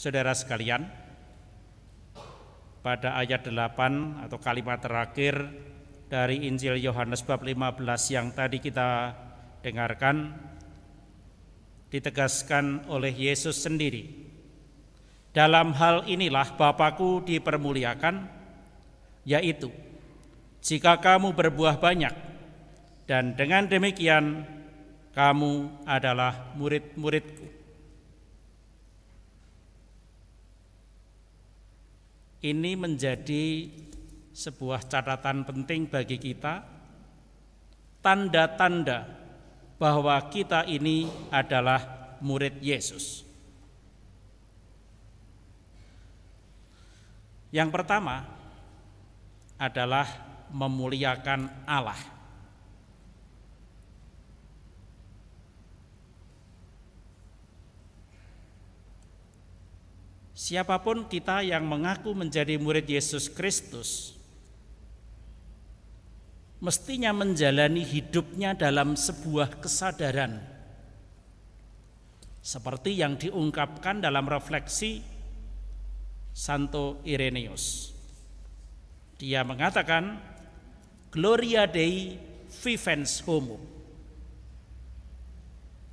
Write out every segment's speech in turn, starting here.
Saudara sekalian, pada ayat 8 atau kalimat terakhir dari Injil Yohanes bab 15 yang tadi kita dengarkan, ditegaskan oleh Yesus sendiri, dalam hal inilah Bapa-Ku dipermuliakan, yaitu jika kamu berbuah banyak, dan dengan demikian kamu adalah murid-murid-Ku. Ini menjadi sebuah catatan penting bagi kita, tanda-tanda bahwa kita ini adalah murid Yesus. Yang pertama adalah memuliakan Allah. Siapapun kita yang mengaku menjadi murid Yesus Kristus, mestinya menjalani hidupnya dalam sebuah kesadaran, seperti yang diungkapkan dalam refleksi Santo Irenaeus. Dia mengatakan, Gloria Dei vivens homo.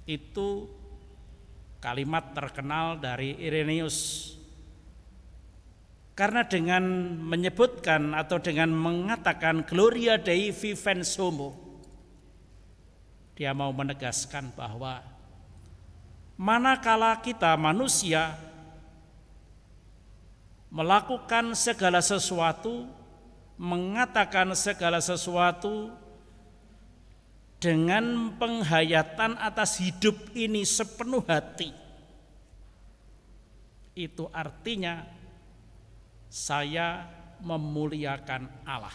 Itu kalimat terkenal dari Irenaeus. Karena dengan menyebutkan atau dengan mengatakan Gloria Dei vivens homo, dia mau menegaskan bahwa manakala kita manusia melakukan segala sesuatu, mengatakan segala sesuatu dengan penghayatan atas hidup ini sepenuh hati, itu artinya saya memuliakan Allah.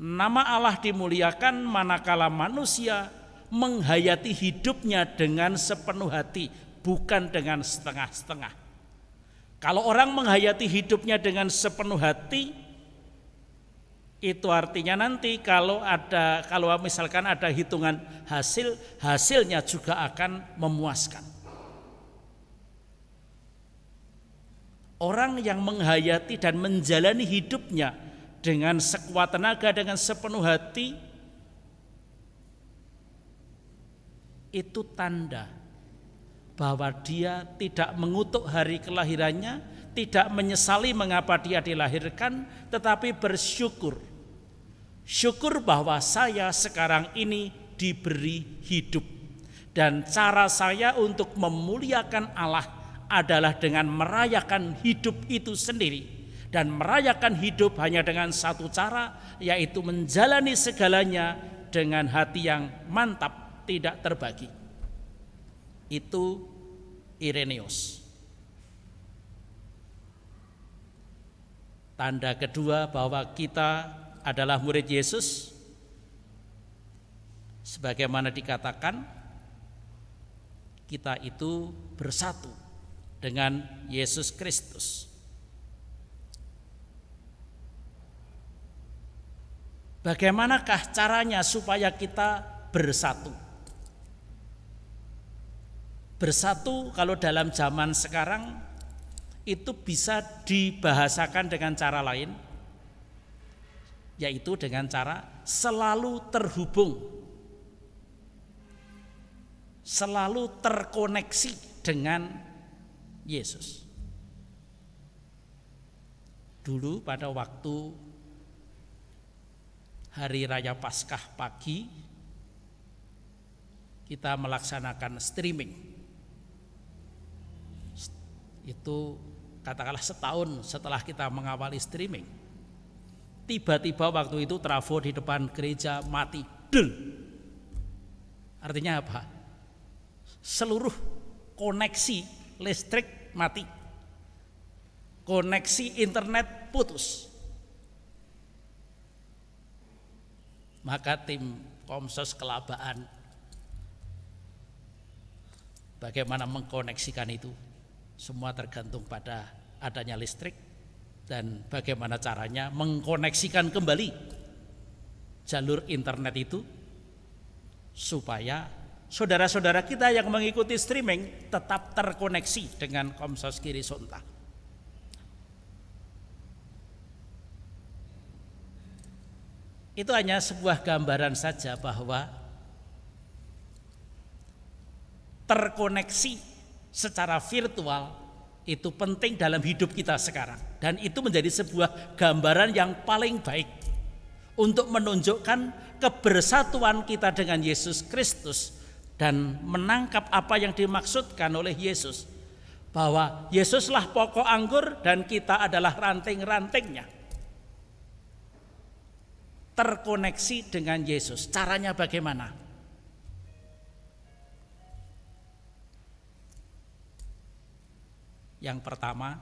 Nama Allah dimuliakan manakala manusia menghayati hidupnya dengan sepenuh hati, bukan dengan setengah-setengah. Kalau orang menghayati hidupnya dengan sepenuh hati, itu artinya nanti kalau misalkan ada hitungan hasilnya juga akan memuaskan. Orang yang menghayati dan menjalani hidupnya dengan sekuat tenaga, dengan sepenuh hati, itu tanda bahwa dia tidak mengutuk hari kelahirannya, tidak menyesali mengapa dia dilahirkan, tetapi bersyukur. Syukur bahwa saya sekarang ini diberi hidup. Dan cara saya untuk memuliakan Allah adalah dengan merayakan hidup itu sendiri. Dan merayakan hidup hanya dengan satu cara, yaitu menjalani segalanya dengan hati yang mantap, tidak terbagi. Itu Irenaeus. Tanda kedua bahwa kita adalah murid Yesus, sebagaimana dikatakan, kita itu bersatu dengan Yesus Kristus. Bagaimanakah caranya supaya kita bersatu? Bersatu kalau dalam zaman sekarang itu bisa dibahasakan dengan cara lain, yaitu dengan cara selalu terhubung, selalu terkoneksi dengan Yesus. Dulu pada waktu Hari Raya Paskah pagi, kita melaksanakan streaming. Itu katakanlah setahun setelah kita mengawali streaming, tiba-tiba waktu itu trafo di depan gereja mati. Del. Artinya apa? Seluruh koneksi listrik mati, koneksi internet putus. Maka tim Komsos Kelabaan bagaimana mengkoneksikan itu? Semua tergantung pada adanya listrik dan bagaimana caranya mengkoneksikan kembali jalur internet itu supaya saudara-saudara kita yang mengikuti streaming tetap terkoneksi dengan Komsos Kiri Sonta. Itu hanya sebuah gambaran saja bahwa terkoneksi secara virtual itu penting dalam hidup kita sekarang. Dan itu menjadi sebuah gambaran yang paling baik untuk menunjukkan kebersatuan kita dengan Yesus Kristus dan menangkap apa yang dimaksudkan oleh Yesus, bahwa Yesuslah pokok anggur dan kita adalah ranting-rantingnya. Terkoneksi dengan Yesus. Caranya bagaimana? Yang pertama,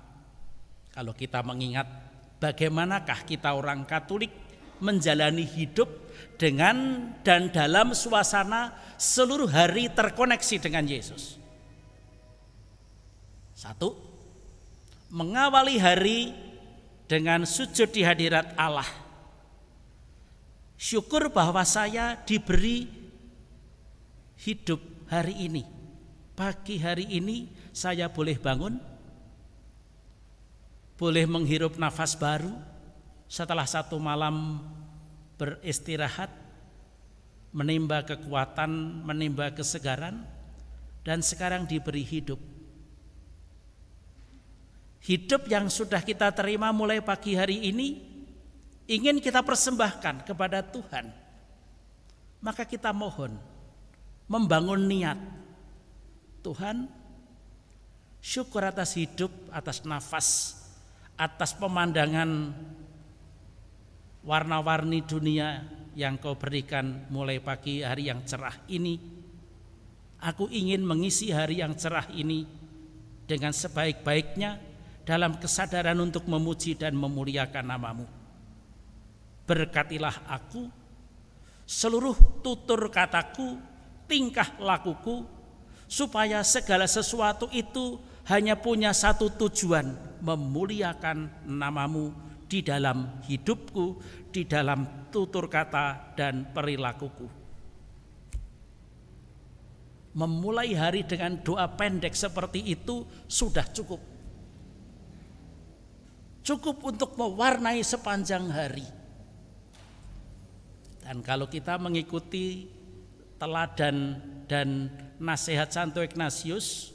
kalau kita mengingat bagaimanakah kita orang Katolik menjalani hidup dengan dan dalam suasana seluruh hari terkoneksi dengan Yesus. Satu, mengawali hari dengan sujud di hadirat Allah. Syukur bahwa saya diberi hidup hari ini. Pagi hari ini saya boleh bangun, boleh menghirup nafas baru setelah satu malam beristirahat, menimba kekuatan, menimba kesegaran, dan sekarang diberi hidup. Hidup yang sudah kita terima mulai pagi hari ini ingin kita persembahkan kepada Tuhan. Maka kita mohon, membangun niat. Tuhan, syukur atas hidup, atas nafas, atas pemandangan warna-warni dunia yang Kau berikan mulai pagi hari yang cerah ini. Aku ingin mengisi hari yang cerah ini dengan sebaik-baiknya dalam kesadaran untuk memuji dan memuliakan nama-Mu. Berkatilah aku, seluruh tutur kataku, tingkah lakuku, supaya segala sesuatu itu hanya punya satu tujuan, memuliakan nama-Mu di dalam hidupku, di dalam tutur kata dan perilakuku. Memulai hari dengan doa pendek seperti itu sudah cukup. Cukup untuk mewarnai sepanjang hari. Dan kalau kita mengikuti teladan dan nasihat Santo Ignatius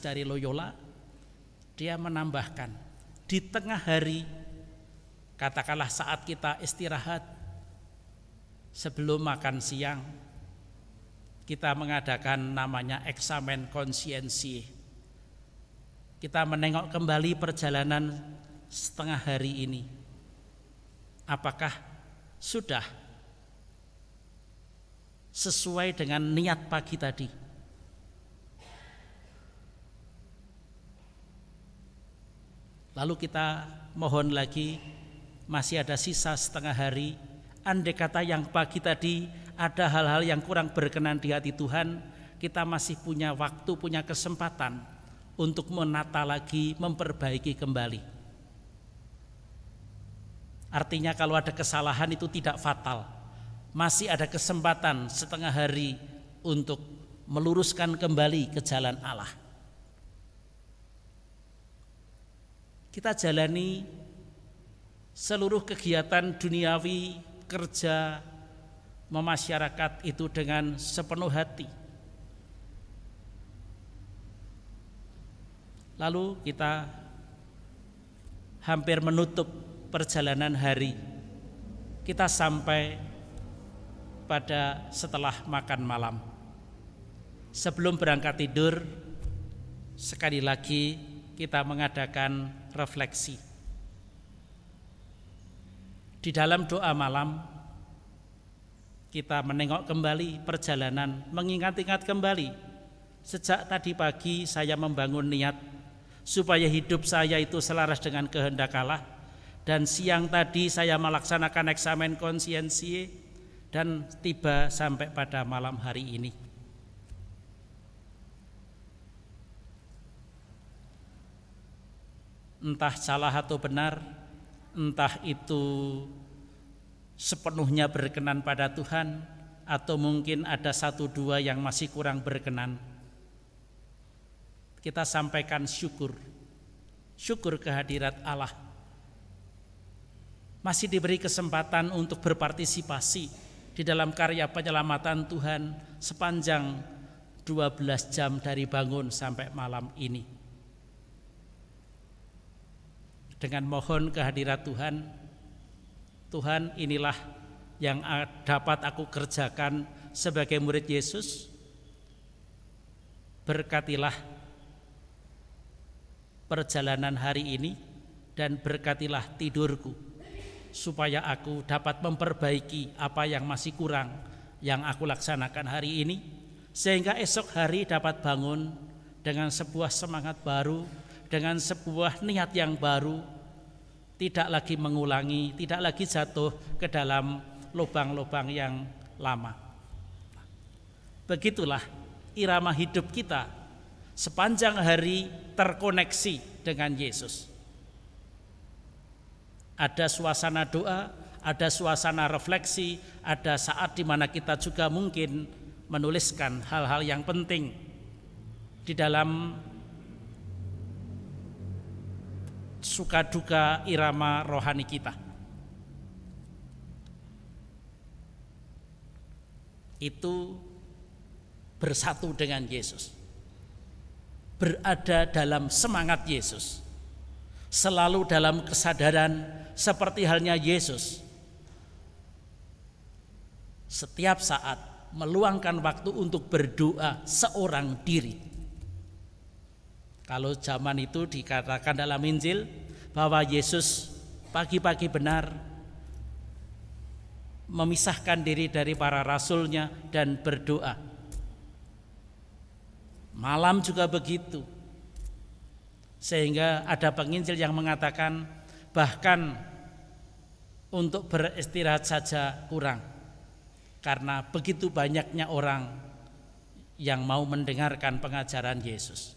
dari Loyola, dia menambahkan, di tengah hari, katakanlah saat kita istirahat, sebelum makan siang, kita mengadakan namanya eksamen konsiensi. Kita menengok kembali perjalanan setengah hari ini. Apakah sudah sesuai dengan niat pagi tadi? Lalu kita mohon lagi, masih ada sisa setengah hari. Andai kata yang pagi tadi ada hal-hal yang kurang berkenan di hati Tuhan, kita masih punya waktu, punya kesempatan untuk menata lagi, memperbaiki kembali. Artinya kalau ada kesalahan itu tidak fatal. Masih ada kesempatan setengah hari untuk meluruskan kembali ke jalan Allah. Kita jalani seluruh kegiatan duniawi, kerja, memasyarakat itu dengan sepenuh hati. Lalu kita hampir menutup perjalanan hari. Kita sampai pada setelah makan malam. Sebelum berangkat tidur, sekali lagi kita mengadakan refleksi. Di dalam doa malam, kita menengok kembali perjalanan, mengingat-ingat kembali. Sejak tadi pagi saya membangun niat supaya hidup saya itu selaras dengan kehendak Allah. Dan siang tadi saya melaksanakan eksamen konsiensi dan tiba sampai pada malam hari ini. Entah salah atau benar, entah itu sepenuhnya berkenan pada Tuhan, atau mungkin ada satu dua yang masih kurang berkenan, kita sampaikan syukur kehadirat Allah. Masih diberi kesempatan untuk berpartisipasi di dalam karya penyelamatan Tuhan sepanjang 12 jam dari bangun sampai malam ini. Dengan mohon kehadirat Tuhan, Tuhan inilah yang dapat aku kerjakan sebagai murid Yesus. Berkatilah perjalanan hari ini dan berkatilah tidurku, supaya aku dapat memperbaiki apa yang masih kurang yang aku laksanakan hari ini, sehingga esok hari dapat bangun dengan sebuah semangat baru, dengan sebuah niat yang baru, tidak lagi mengulangi, tidak lagi jatuh ke dalam lubang-lubang yang lama. Begitulah irama hidup kita sepanjang hari terkoneksi dengan Yesus. Ada suasana doa, ada suasana refleksi, ada saat di mana kita juga mungkin menuliskan hal-hal yang penting di dalam suka duka irama rohani kita. Itu bersatu dengan Yesus, berada dalam semangat Yesus, selalu dalam kesadaran seperti halnya Yesus. Setiap saat meluangkan waktu untuk berdoa seorang diri. Kalau zaman itu dikatakan dalam Injil bahwa Yesus pagi-pagi benar memisahkan diri dari para rasulnya dan berdoa. Malam juga begitu. Sehingga ada penginjil yang mengatakan bahkan untuk beristirahat saja kurang, karena begitu banyaknya orang yang mau mendengarkan pengajaran Yesus.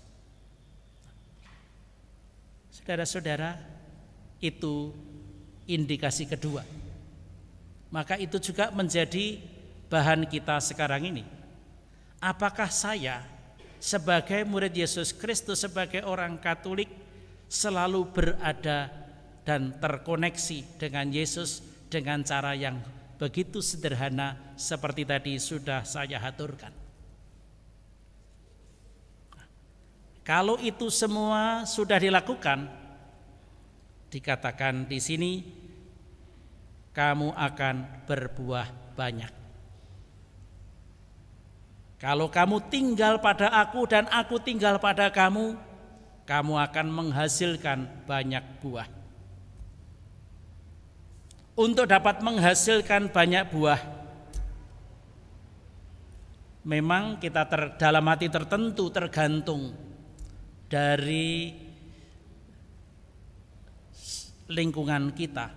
Saudara-saudara, itu indikasi kedua. Maka itu juga menjadi bahan kita sekarang ini. Apakah saya sebagai murid Yesus Kristus, sebagai orang Katolik, selalu berada dan terkoneksi dengan Yesus dengan cara yang begitu sederhana seperti tadi sudah saya aturkan? Kalau itu semua sudah dilakukan, dikatakan di sini, kamu akan berbuah banyak. Kalau kamu tinggal pada aku dan aku tinggal pada kamu, kamu akan menghasilkan banyak buah. Untuk dapat menghasilkan banyak buah, memang kita dalam hati tertentu tergantung dari lingkungan kita.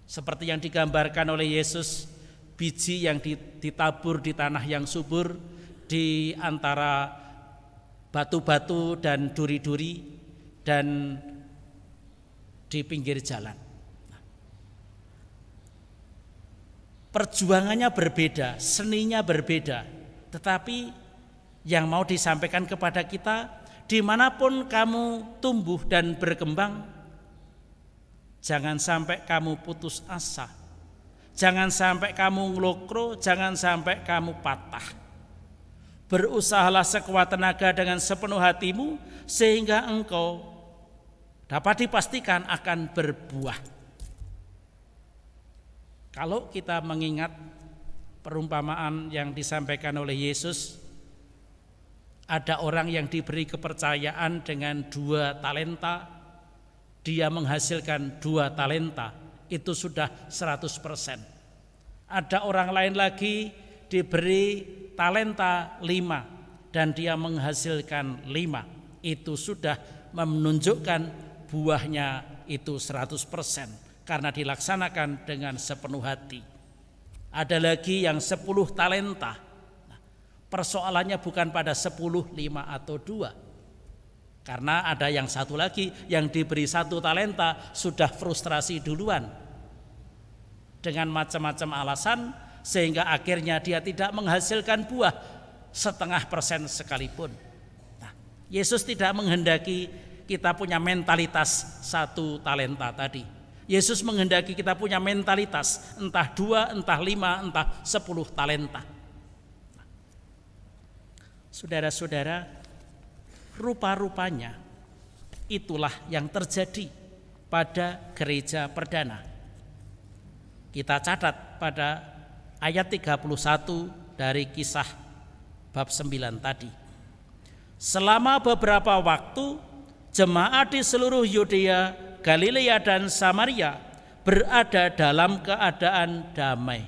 Seperti yang digambarkan oleh Yesus, biji yang ditabur di tanah yang subur, di antara batu-batu dan duri-duri, dan di pinggir jalan. Perjuangannya berbeda, seninya berbeda, tetapi yang mau disampaikan kepada kita, dimanapun kamu tumbuh dan berkembang, jangan sampai kamu putus asa, jangan sampai kamu ngelokro, jangan sampai kamu patah. Berusahalah sekuat tenaga dengan sepenuh hatimu, sehingga engkau dapat dipastikan akan berbuah. Kalau kita mengingat perumpamaan yang disampaikan oleh Yesus, ada orang yang diberi kepercayaan dengan 2 talenta, dia menghasilkan 2 talenta, itu sudah 100%. Ada orang lain lagi diberi talenta 5 dan dia menghasilkan 5, itu sudah menunjukkan buahnya itu 100% karena dilaksanakan dengan sepenuh hati. Ada lagi yang 10 talenta. Persoalannya bukan pada 10, 5 atau 2. Karena ada yang satu lagi yang diberi 1 talenta sudah frustrasi duluan. Dengan macam-macam alasan, sehingga akhirnya dia tidak menghasilkan buah 0,5% sekalipun. Nah, Yesus tidak menghendaki kita punya mentalitas 1 talenta tadi. Yesus menghendaki kita punya mentalitas entah 2, entah 5, entah 10 talenta. Saudara-saudara, rupa-rupanya itulah yang terjadi pada gereja perdana. Kita catat pada ayat 31 dari Kisah bab 9 tadi. Selama beberapa waktu, jemaat di seluruh Yudea, Galilea dan Samaria berada dalam keadaan damai.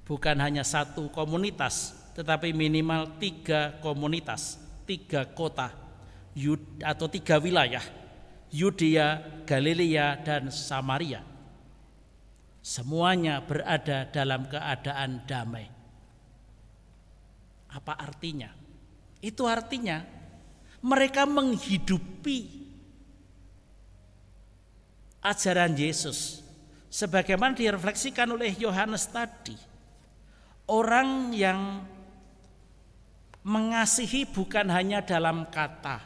Bukan hanya satu komunitas, tetapi minimal 3 komunitas, 3 kota atau 3 wilayah, Yudea, Galilea dan Samaria. Semuanya berada dalam keadaan damai. Apa artinya? Itu artinya mereka menghidupi ajaran Yesus sebagaimana direfleksikan oleh Yohanes tadi. Orang yang mengasihi bukan hanya dalam kata,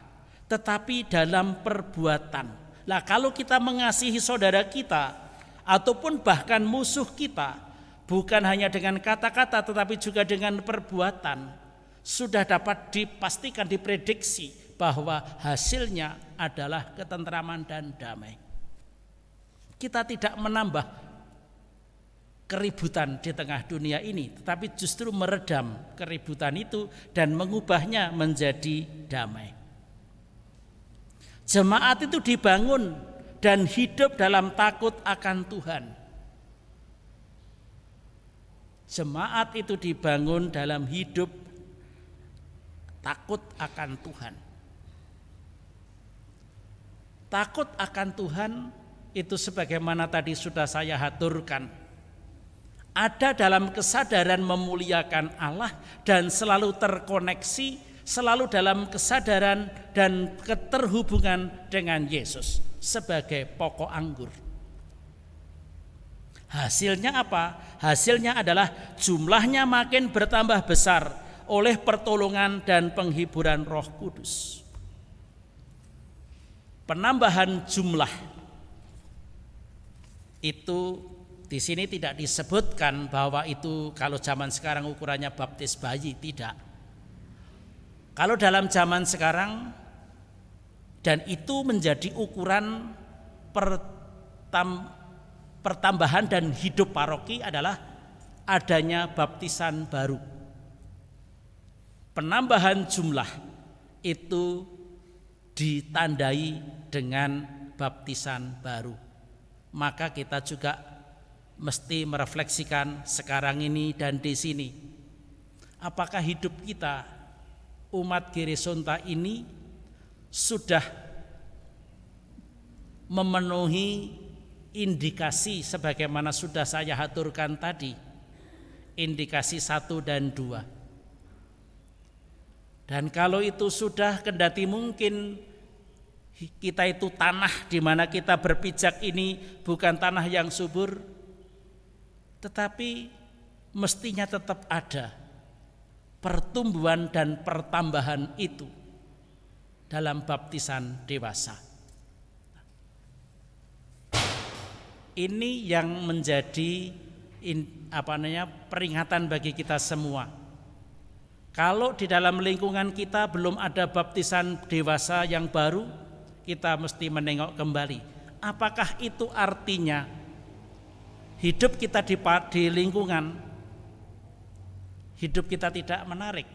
tetapi dalam perbuatan. Lah, kalau kita mengasihi saudara kita ataupun bahkan musuh kita, bukan hanya dengan kata-kata tetapi juga dengan perbuatan, sudah dapat dipastikan, diprediksi bahwa hasilnya adalah ketentraman dan damai. Kita tidak menambah keributan di tengah dunia ini, tetapi justru meredam keributan itu dan mengubahnya menjadi damai. Jemaat itu dibangun dan hidup dalam takut akan Tuhan. Jemaat itu dibangun dalam hidup takut akan Tuhan. Takut akan Tuhan itu sebagaimana tadi sudah saya haturkan, ada dalam kesadaran memuliakan Allah dan selalu terkoneksi, selalu dalam kesadaran dan keterhubungan dengan Yesus sebagai pokok anggur. Hasilnya apa? Hasilnya adalah jumlahnya makin bertambah besar oleh pertolongan dan penghiburan Roh Kudus. Penambahan jumlah itu di sini tidak disebutkan bahwa itu kalau zaman sekarang ukurannya baptis bayi, tidak. Kalau dalam zaman sekarang, dan itu menjadi ukuran pertambahan dan hidup paroki adalah adanya baptisan baru. Penambahan jumlah itu ditandai dengan baptisan baru. Maka kita juga mesti merefleksikan sekarang ini dan di sini. Apakah hidup kita umat Geresonta ini sudah memenuhi indikasi sebagaimana sudah saya haturkan tadi, indikasi 1 dan 2. Dan kalau itu sudah, kendati mungkin kita itu tanah di mana kita berpijak ini bukan tanah yang subur, tetapi mestinya tetap ada pertumbuhan dan pertambahan itu dalam baptisan dewasa. Ini yang menjadi peringatan bagi kita semua. Kalau di dalam lingkungan kita belum ada baptisan dewasa yang baru, kita mesti menengok kembali. Apakah itu artinya hidup kita di lingkungan, hidup kita tidak menarik?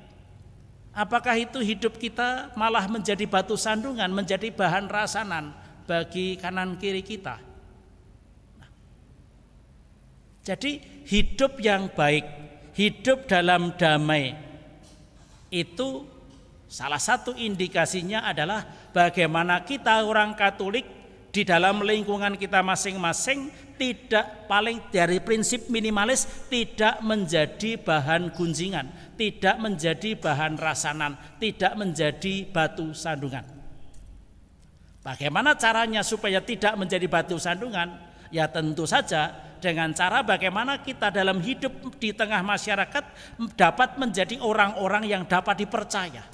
Apakah itu hidup kita malah menjadi batu sandungan, menjadi bahan rasanan bagi kanan kiri kita? Jadi hidup yang baik, hidup dalam damai, itu salah satu indikasinya adalah bagaimana kita orang Katolik di dalam lingkungan kita masing-masing tidak, paling dari prinsip minimalis, tidak menjadi bahan gunjingan, tidak menjadi bahan rasanan, tidak menjadi batu sandungan. Bagaimana caranya supaya tidak menjadi batu sandungan? Ya tentu saja dengan cara bagaimana kita dalam hidup di tengah masyarakat dapat menjadi orang-orang yang dapat dipercaya.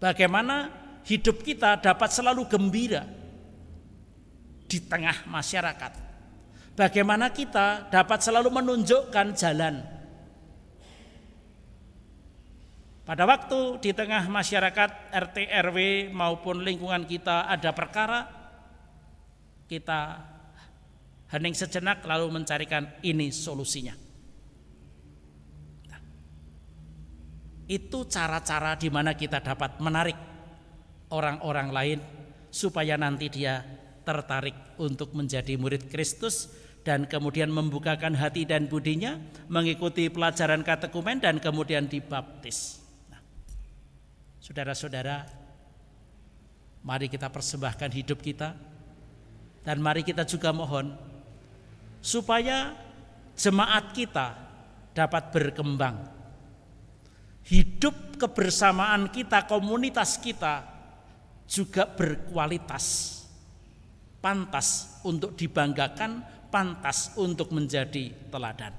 Bagaimana hidup kita dapat selalu gembira di tengah masyarakat. Bagaimana kita dapat selalu menunjukkan jalan. Pada waktu di tengah masyarakat RT, RW maupun lingkungan kita ada perkara, kita hening sejenak lalu mencarikan ini solusinya. Nah, itu cara-cara di mana kita dapat menarik orang-orang lain supaya nanti dia tertarik untuk menjadi murid Kristus dan kemudian membukakan hati dan budinya, mengikuti pelajaran katekumen dan kemudian dibaptis. Saudara-saudara, mari kita persembahkan hidup kita dan mari kita juga mohon supaya jemaat kita dapat berkembang. Hidup kebersamaan kita, komunitas kita juga berkualitas, pantas untuk dibanggakan, pantas untuk menjadi teladan.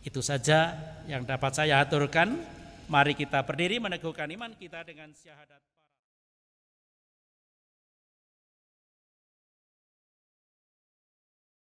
Itu saja yang dapat saya aturkan. Mari kita berdiri meneguhkan iman kita dengan syahadat.